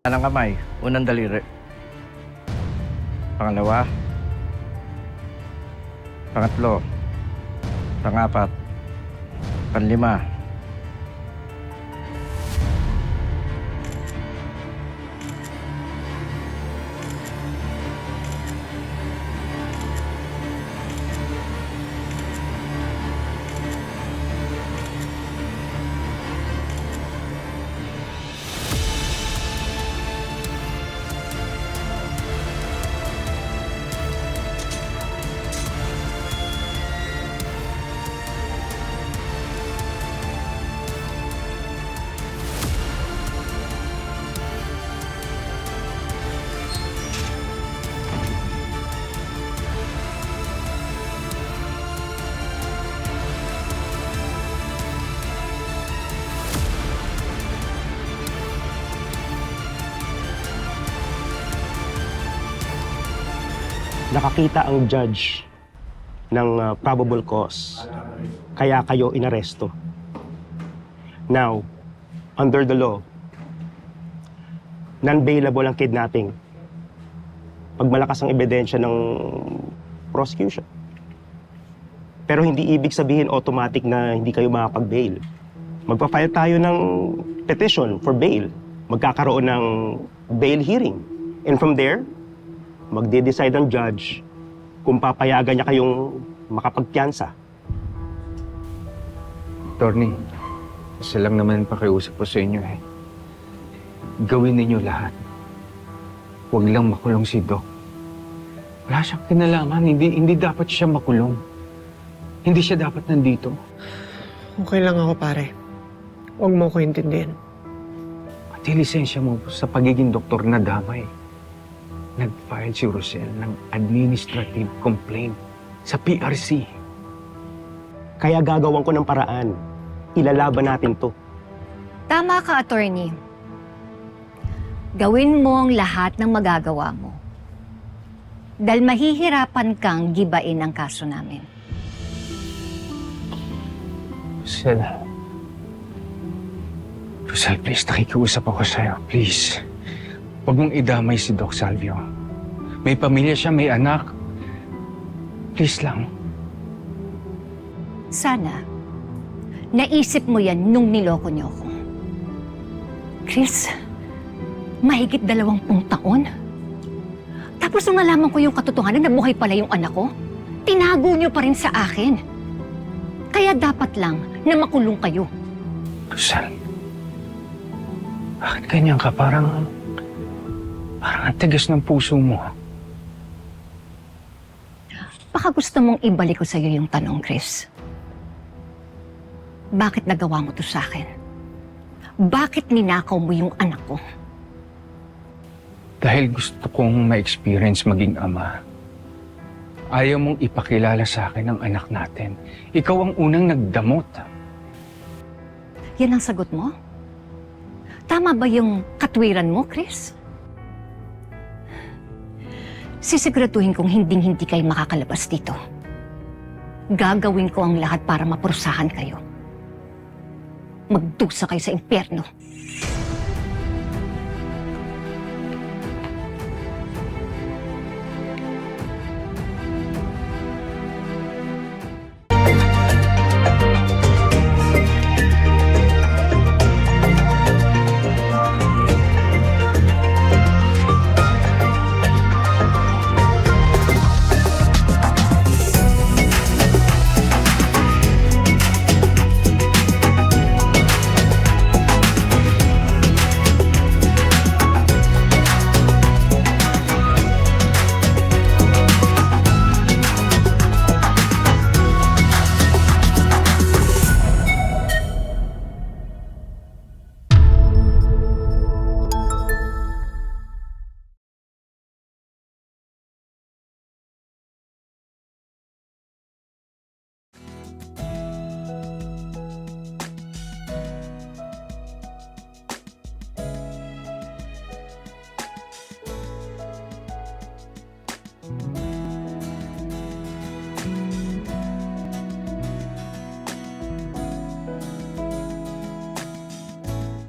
Kanang kamay, unang daliri. Pangalawa. Pangatlo. Pangapat. Panlima. Nakakita ang judge ng probable cause, kaya kayo inaresto. Now, under the law, non-bailable ang kidnapping pag malakas ang ebidensya ng prosecution. Pero hindi ibig sabihin automatic na hindi kayo makapag-bail. Magpa-file tayo ng petition for bail. Magkakaroon ng bail hearing. And from there, magde-decide ang judge kung papayagan niya kayong makapagpiyansa. Attorney, isa lang naman pakiusap ko sa inyo eh. Gawin ninyo lahat. Huwag lang makulong si Doc. Wala siyang kinalaman. Hindi dapat siya makulong. Hindi siya dapat nandito. Okay lang ako, pare. Huwag mo ko intindihin. Pati lisensya mo sa pagiging doktor na damay. Nag-file si Rosel ng administrative complaint sa PRC. Kaya gagawan ko ng paraan. Ilalaban natin to. Tama ka, attorney. Gawin mo ang lahat ng magagawa mo. Dahil mahihirapan kang gibain ang kaso namin. Rosel, please, nakikiusap ako sa'yo. Please. Huwag mong idamay si Doc Salvio. May pamilya siya, may anak. Please lang. Sana, naisip mo yan nung niloko niyo ako. Chris, mahigit 20 taon. Tapos nung nalaman ko yung katotohanan na buhay pala yung anak ko, tinago niyo pa rin sa akin. Kaya dapat lang na makulong kayo. Rosel, bakit ganyan ka? Parang ang tigas ng puso mo. Baka gusto mong ibalik ko sa'yo yung tanong, Chris. Bakit nagawa mo to sa akin? Bakit ninakaw mo yung anak ko? Dahil gusto kong ma-experience maging ama. Ayaw mong ipakilala sa akin ang anak natin. Ikaw ang unang nagdamot. Yan ang sagot mo? Tama ba yung katwiran mo, Chris? Sisiguraduhin kong hinding-hindi kayo makakalabas dito. Gagawin ko ang lahat para mapurusahan kayo. Magdusa kayo sa impyerno.